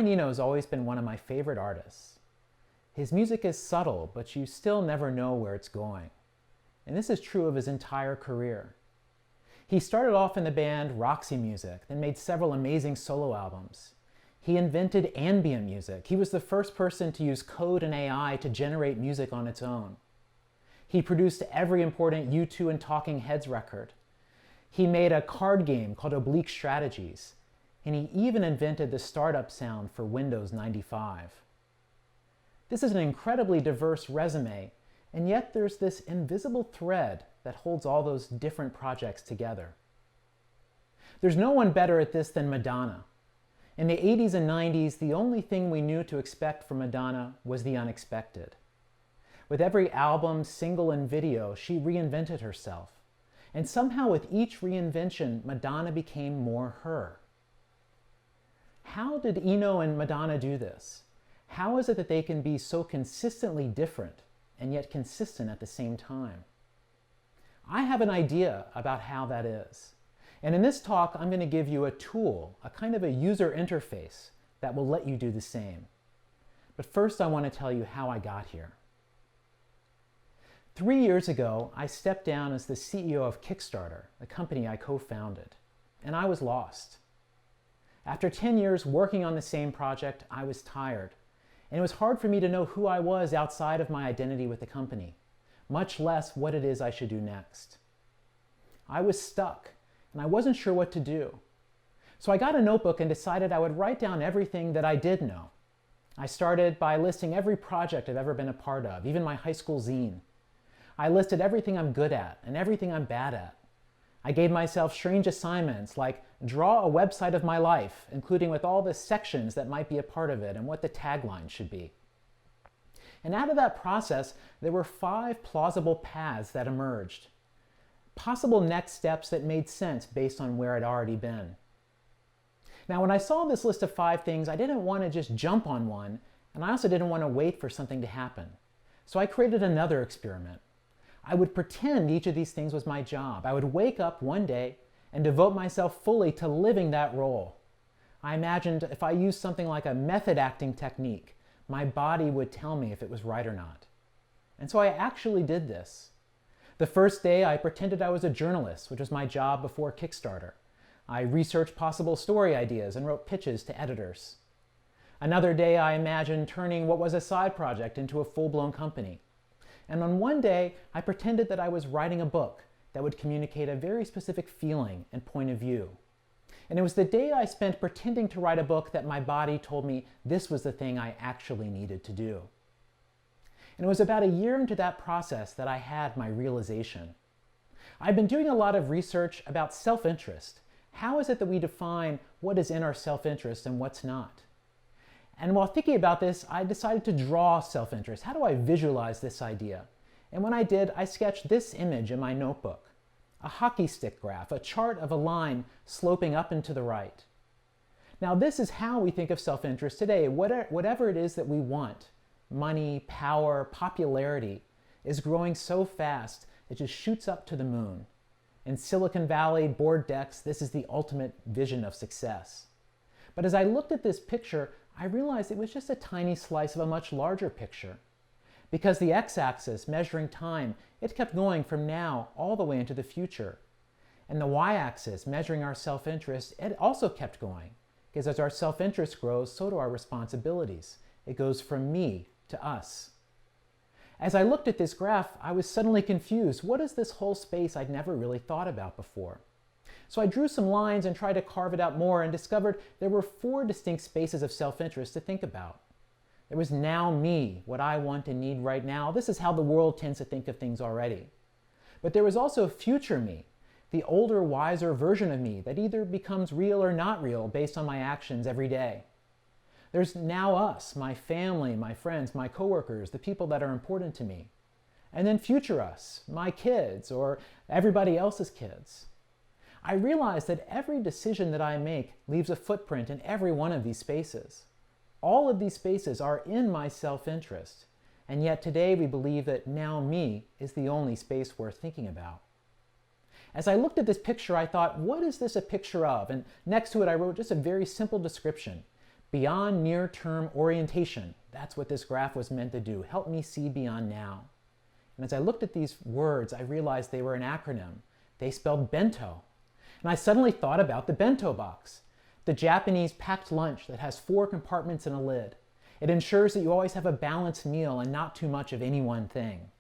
Brian Eno has always been one of my favorite artists. His music is subtle, but you still never know where it's going. And this is true of his entire career. He started off in the band Roxy Music, then made several amazing solo albums. He invented ambient music. He was the first person to use code and AI to generate music on its own. He produced every important U2 and Talking Heads record. He made a card game called Oblique Strategies, and he even invented the startup sound for Windows 95. This is an incredibly diverse resume, and yet there's this invisible thread that holds all those different projects together. There's no one better at this than Madonna. In the 80s and 90s, the only thing we knew to expect from Madonna was the unexpected. With every album, single, and video, she reinvented herself. And somehow with each reinvention, Madonna became more her. How did Eno and Madonna do this? How is it that they can be so consistently different and yet consistent at the same time? I have an idea about how that is. And in this talk, I'm going to give you a tool, a kind of a user interface that will let you do the same. But first, I want to tell you how I got here. 3 years ago, I stepped down as the CEO of Kickstarter, the company I co-founded, and I was lost. After 10 years working on the same project, I was tired, and it was hard for me to know who I was outside of my identity with the company, much less what it is I should do next. I was stuck, and I wasn't sure what to do. So I got a notebook and decided I would write down everything that I did know. I started by listing every project I've ever been a part of, even my high school zine. I listed everything I'm good at and everything I'm bad at. I gave myself strange assignments like draw a website of my life, including with all the sections that might be a part of it and what the tagline should be. And out of that process, there were 5 plausible paths that emerged. Possible next steps that made sense based on where I'd already been. Now, when I saw this list of 5 things, I didn't want to just jump on one, and I also didn't want to wait for something to happen. So I created another experiment. I would pretend each of these things was my job. I would wake up one day and devote myself fully to living that role. I imagined if I used something like a method acting technique, my body would tell me if it was right or not. And so I actually did this. The first day, I pretended I was a journalist, which was my job before Kickstarter. I researched possible story ideas and wrote pitches to editors. Another day, I imagined turning what was a side project into a full-blown company. And on one day, I pretended that I was writing a book that would communicate a very specific feeling and point of view. And it was the day I spent pretending to write a book that my body told me this was the thing I actually needed to do. And it was about a year into that process that I had my realization. I've been doing a lot of research about self-interest. How is it that we define what is in our self-interest and what's not? And while thinking about this, I decided to draw self-interest. How do I visualize this idea? And when I did, I sketched this image in my notebook. A hockey stick graph, a chart of a line sloping up and to the right. Now this is how we think of self-interest today. Whatever it is that we want, money, power, popularity, is growing so fast it just shoots up to the moon. In Silicon Valley, board decks, this is the ultimate vision of success. But as I looked at this picture, I realized it was just a tiny slice of a much larger picture. Because the x-axis, measuring time, it kept going from now all the way into the future. And the y-axis, measuring our self-interest, it also kept going. Because as our self-interest grows, so do our responsibilities. It goes from me to us. As I looked at this graph, I was suddenly confused. What is this whole space I'd never really thought about before? So I drew some lines and tried to carve it out more and discovered there were 4 distinct spaces of self-interest to think about. There was now me, what I want and need right now. This is how the world tends to think of things already. But there was also future me, the older, wiser version of me that either becomes real or not real based on my actions every day. There's now us, my family, my friends, my coworkers, the people that are important to me. And then future us, my kids or everybody else's kids. I realize that every decision that I make leaves a footprint in every one of these spaces. All of these spaces are in my self-interest, and yet today we believe that now me is the only space worth thinking about. As I looked at this picture, I thought, what is this a picture of? And next to it, I wrote just a very simple description. Beyond near-term orientation. That's what this graph was meant to do. Help me see beyond now. And as I looked at these words, I realized they were an acronym. They spelled bento. And I suddenly thought about the bento box, the Japanese packed lunch that has 4 compartments and a lid. It ensures that you always have a balanced meal and not too much of any one thing.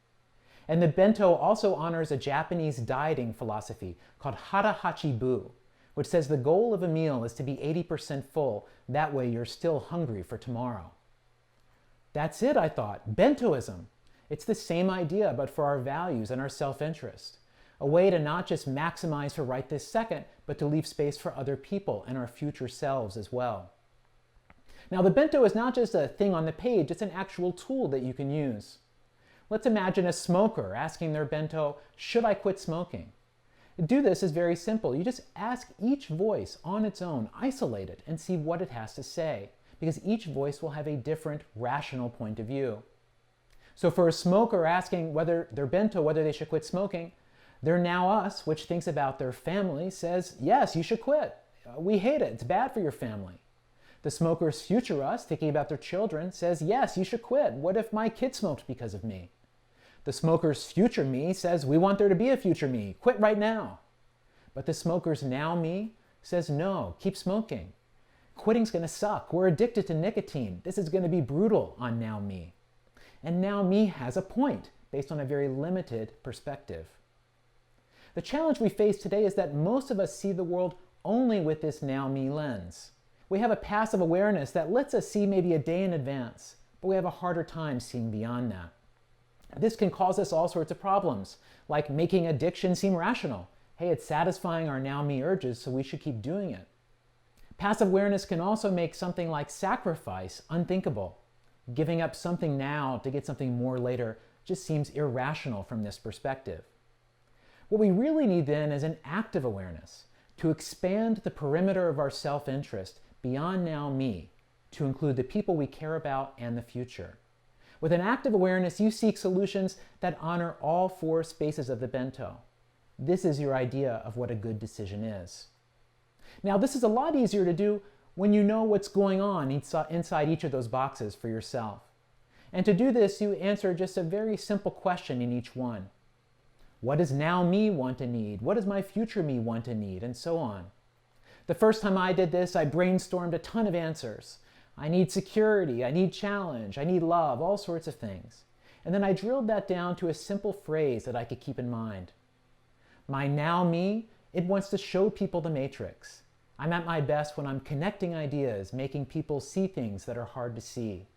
And the bento also honors a Japanese dieting philosophy called hara hachibu, which says the goal of a meal is to be 80% full. That way you're still hungry for tomorrow. That's it, I thought. Bentoism. It's the same idea, but for our values and our self-interest. A way to not just maximize for right this second, but to leave space for other people and our future selves as well. Now, the bento is not just a thing on the page, it's an actual tool that you can use. Let's imagine a smoker asking their bento, should I quit smoking? To do this is very simple. You just ask each voice on its own, isolate it, and see what it has to say, because each voice will have a different rational point of view. So for a smoker asking whether they should quit smoking, their now us, which thinks about their family, says, yes, you should quit. We hate it. It's bad for your family. The smoker's future us, thinking about their children, says, yes, you should quit. What if my kid smoked because of me? The smoker's future me says, we want there to be a future me. Quit right now. But the smoker's now me says, no, keep smoking. Quitting's going to suck. We're addicted to nicotine. This is going to be brutal on now me. And now me has a point based on a very limited perspective. The challenge we face today is that most of us see the world only with this now me lens. We have a passive awareness that lets us see maybe a day in advance, but we have a harder time seeing beyond that. This can cause us all sorts of problems, like making addiction seem rational. Hey, it's satisfying our now me urges, so we should keep doing it. Passive awareness can also make something like sacrifice unthinkable. Giving up something now to get something more later just seems irrational from this perspective. What we really need then is an active awareness to expand the perimeter of our self-interest beyond now me to include the people we care about and the future. With an active awareness, you seek solutions that honor all 4 spaces of the bento. This is your idea of what a good decision is. Now, this is a lot easier to do when you know what's going on inside each of those boxes for yourself. And to do this, you answer just a very simple question in each one. What does now me want to need? What does my future me want to need? And so on. The first time I did this, I brainstormed a ton of answers. I need security, I need challenge, I need love, all sorts of things. And then I drilled that down to a simple phrase that I could keep in mind. My now me, it wants to show people the matrix. I'm at my best when I'm connecting ideas, making people see things that are hard to see.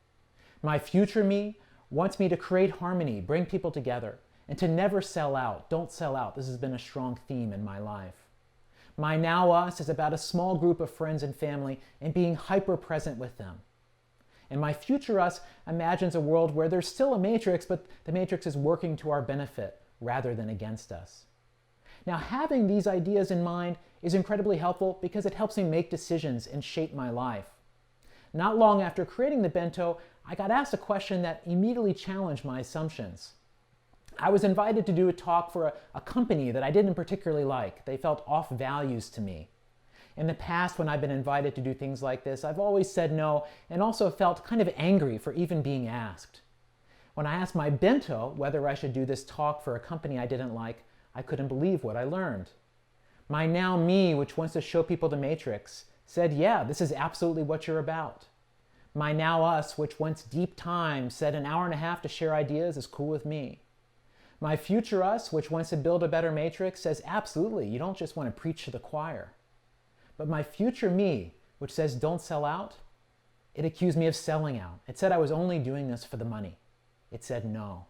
My future me wants me to create harmony, bring people together, and to never sell out. Don't sell out. This has been a strong theme in my life. My now us is about a small group of friends and family and being hyper present with them. And my future us imagines a world where there's still a matrix, but the matrix is working to our benefit rather than against us. Now, having these ideas in mind is incredibly helpful because it helps me make decisions and shape my life. Not long after creating the bento, I got asked a question that immediately challenged my assumptions. I was invited to do a talk for a company that I didn't particularly like. They felt off values to me. In the past, when I've been invited to do things like this, I've always said no and also felt kind of angry for even being asked. When I asked my bento whether I should do this talk for a company I didn't like, I couldn't believe what I learned. My now me, which wants to show people the matrix, said, yeah, this is absolutely what you're about. My now us, which wants deep time, said an hour and a half to share ideas is cool with me. My future us, which wants to build a better matrix, says absolutely, you don't just want to preach to the choir. But my future me, which says don't sell out, it accused me of selling out. It said I was only doing this for the money. It said no.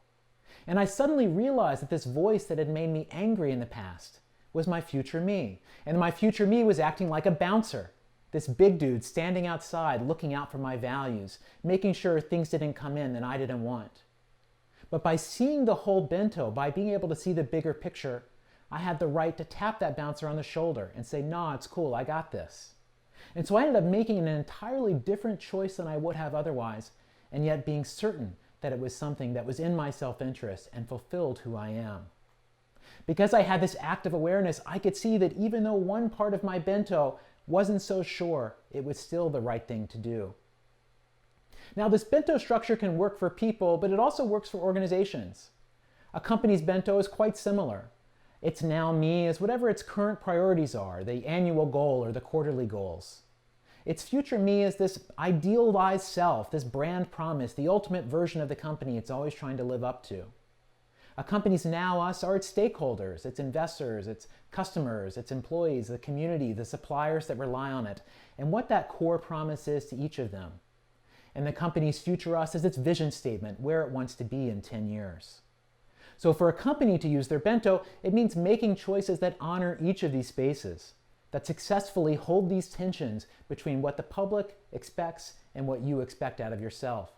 And I suddenly realized that this voice that had made me angry in the past was my future me. And my future me was acting like a bouncer, this big dude standing outside looking out for my values, making sure things didn't come in that I didn't want. But by seeing the whole bento, by being able to see the bigger picture, I had the right to tap that bouncer on the shoulder and say, nah, it's cool, I got this. And so I ended up making an entirely different choice than I would have otherwise, and yet being certain that it was something that was in my self-interest and fulfilled who I am. Because I had this active awareness, I could see that even though one part of my bento wasn't so sure it was still the right thing to do. Now, this bento structure can work for people, but it also works for organizations. A company's bento is quite similar. Its now me is whatever its current priorities are, the annual goal or the quarterly goals. Its future me is this idealized self, this brand promise, the ultimate version of the company it's always trying to live up to. A company's now us are its stakeholders, its investors, its customers, its employees, the community, the suppliers that rely on it, and what that core promise is to each of them. And the company's future us is its vision statement, where it wants to be in 10 years. So for a company to use their bento, it means making choices that honor each of these spaces, that successfully hold these tensions between what the public expects and what you expect out of yourself.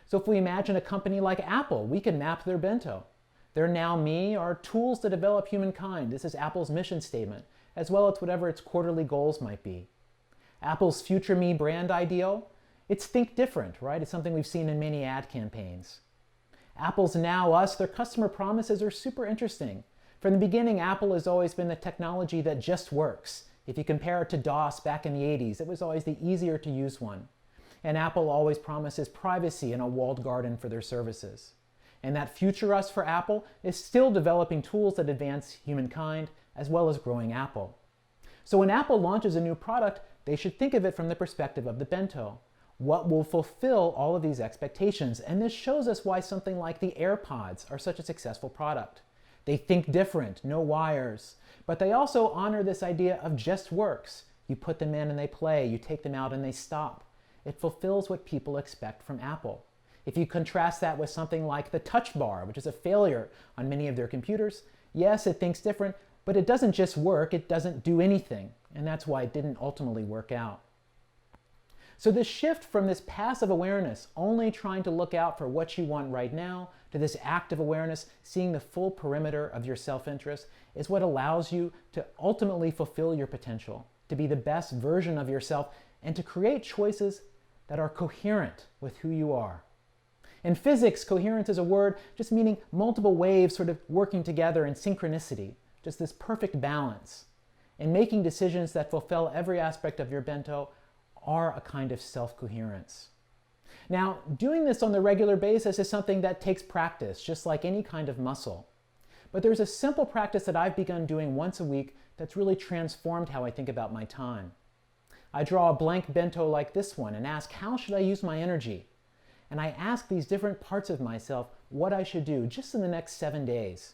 So if we imagine a company like Apple, we can map their bento. Their now me are tools to develop humankind. This is Apple's mission statement, as well as whatever its quarterly goals might be. Apple's future me brand ideal, it's think different, right? It's something we've seen in many ad campaigns. Apple's now us, their customer promises are super interesting. From the beginning, Apple has always been the technology that just works. If you compare it to DOS back in the 80s, it was always the easier to use one. And Apple always promises privacy and a walled garden for their services. And that future us for Apple is still developing tools that advance humankind, as well as growing Apple. So when Apple launches a new product, they should think of it from the perspective of the bento. What will fulfill all of these expectations? And this shows us why something like the AirPods are such a successful product. They think different, no wires, but they also honor this idea of just works. You put them in and they play, you take them out and they stop. It fulfills what people expect from Apple. If you contrast that with something like the Touch Bar, which is a failure on many of their computers, yes, it thinks different, but it doesn't just work, it doesn't do anything, and that's why it didn't ultimately work out. So this shift from this passive awareness, only trying to look out for what you want right now, to this active awareness, seeing the full perimeter of your self-interest, is what allows you to ultimately fulfill your potential, to be the best version of yourself, and to create choices that are coherent with who you are. In physics, coherence is a word just meaning multiple waves sort of working together in synchronicity, just this perfect balance. And making decisions that fulfill every aspect of your bento are a kind of self-coherence. Now, doing this on the regular basis is something that takes practice, just like any kind of muscle. But there's a simple practice that I've begun doing once a week that's really transformed how I think about my time. I draw a blank bento like this one and ask, how should I use my energy? And I ask these different parts of myself what I should do just in the next 7 days.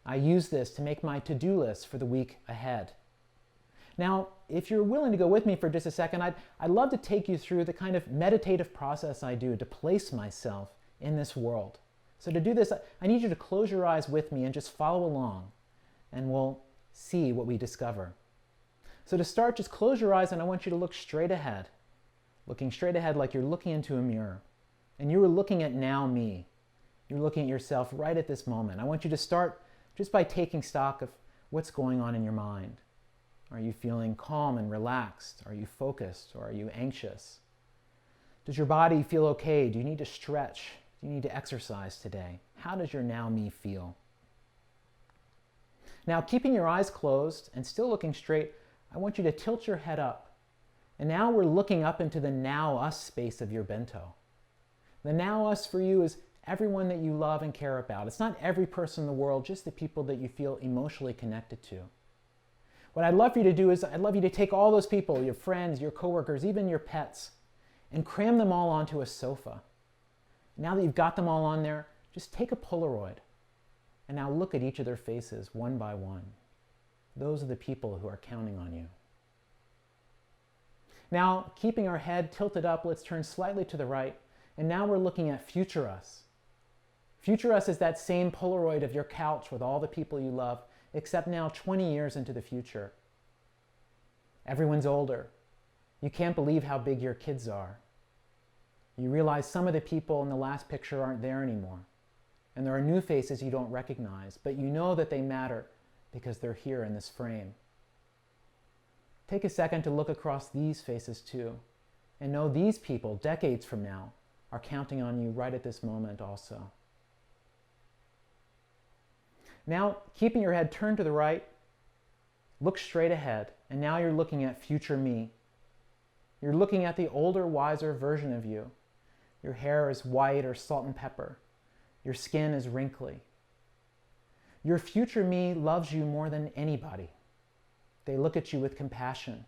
I use this to make my to-do list for the week ahead. Now, if you're willing to go with me for just a second, I'd love to take you through the kind of meditative process I do to place myself in this world. So to do this, I need you to close your eyes with me and just follow along, and we'll see what we discover. So to start, just close your eyes and I want you to look straight ahead, looking straight ahead like you're looking into a mirror. And you were looking at now me. You're looking at yourself right at this moment. I want you to start just by taking stock of what's going on in your mind. Are you feeling calm and relaxed? Are you focused or are you anxious? Does your body feel okay? Do you need to stretch? Do you need to exercise today? How does your now me feel? Now, keeping your eyes closed and still looking straight, I want you to tilt your head up. And now we're looking up into the now us space of your bento. The now us for you is everyone that you love and care about. It's not every person in the world, just the people that you feel emotionally connected to. What I'd love for you to do is I'd love you to take all those people, your friends, your coworkers, even your pets, and cram them all onto a sofa. Now that you've got them all on there, just take a Polaroid and now look at each of their faces one by one. Those are the people who are counting on you. Now, keeping our head tilted up, let's turn slightly to the right, and now we're looking at future us. Future us is that same Polaroid of your couch with all the people you love, except now 20 years into the future. Everyone's older. You can't believe how big your kids are. You realize some of the people in the last picture aren't there anymore. And there are new faces you don't recognize, but you know that they matter because they're here in this frame. Take a second to look across these faces too, and know these people, decades from now, are counting on you right at this moment also. Now, keeping your head turned to the right, Look straight ahead, and now you're looking at future me. You're looking at the older, wiser version of you. Your hair is white or salt and pepper. Your skin is wrinkly. Your future me loves you more than anybody. They look at you with compassion.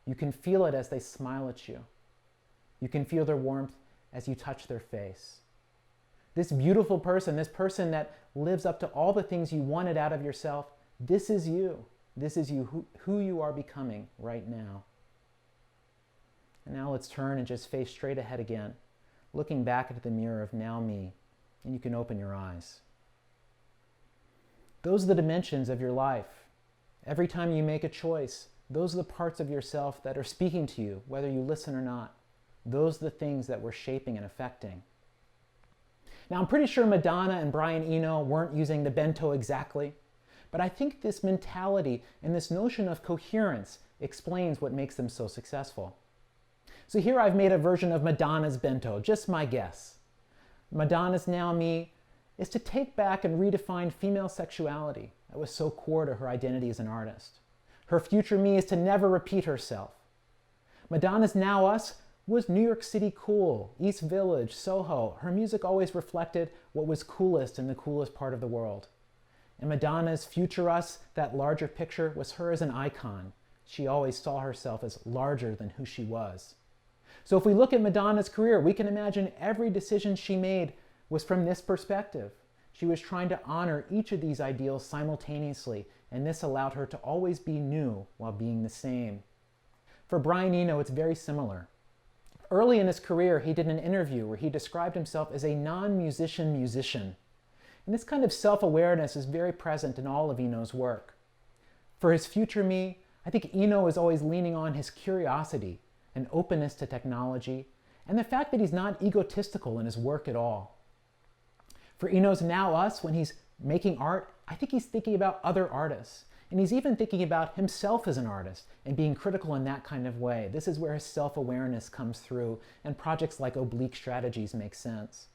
You can feel it as they smile at you. You can feel their warmth as you touch their face. This beautiful person, this person that lives up to all the things you wanted out of yourself, this is you. This is you, who you are becoming right now. And now let's turn and just face straight ahead again, looking back into the mirror of now me, and you can open your eyes. Those are the dimensions of your life. Every time you make a choice, those are the parts of yourself that are speaking to you, whether you listen or not. Those are the things that we're shaping and affecting. Now, I'm pretty sure Madonna and Brian Eno weren't using the bento exactly, but I think this mentality and this notion of coherence explains what makes them so successful. So here I've made a version of Madonna's bento, just my guess. Madonna's Now Me is to take back and redefine female sexuality that was so core to her identity as an artist. Her future me is to never repeat herself. Madonna's Now Us was New York City cool, East Village, Soho. Her music always reflected what was coolest in the coolest part of the world. And Madonna's Future Us, that larger picture, was her as an icon. She always saw herself as larger than who she was. So if we look at Madonna's career, we can imagine every decision she made was from this perspective. She was trying to honor each of these ideals simultaneously, and this allowed her to always be new while being the same. For Brian Eno, it's very similar. Early in his career, he did an interview where he described himself as a non-musician musician. And this kind of self-awareness is very present in all of Eno's work. For his future me, I think Eno is always leaning on his curiosity and openness to technology, and the fact that he's not egotistical in his work at all. For Eno's Now Us, when he's making art, I think he's thinking about other artists. And he's even thinking about himself as an artist and being critical in that kind of way. This is where his self-awareness comes through, and projects like Oblique Strategies make sense.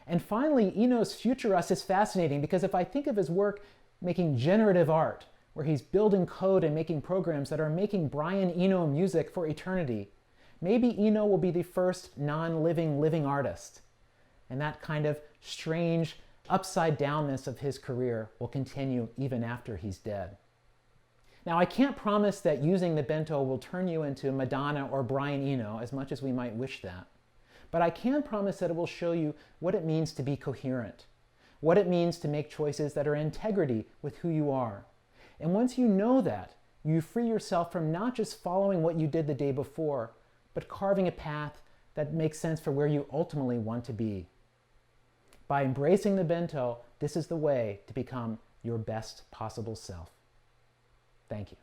And finally, Eno's Future Us is fascinating because if I think of his work making generative art, where he's building code and making programs that are making Brian Eno music for eternity, maybe Eno will be the first non-living living artist. And that kind of strange upside downness of his career will continue even after he's dead. Now, I can't promise that using the bento will turn you into Madonna or Brian Eno, as much as we might wish that. But I can promise that it will show you what it means to be coherent, what it means to make choices that are in integrity with who you are. And once you know that, you free yourself from not just following what you did the day before, but carving a path that makes sense for where you ultimately want to be. By embracing the bento, this is the way to become your best possible self. Thank you.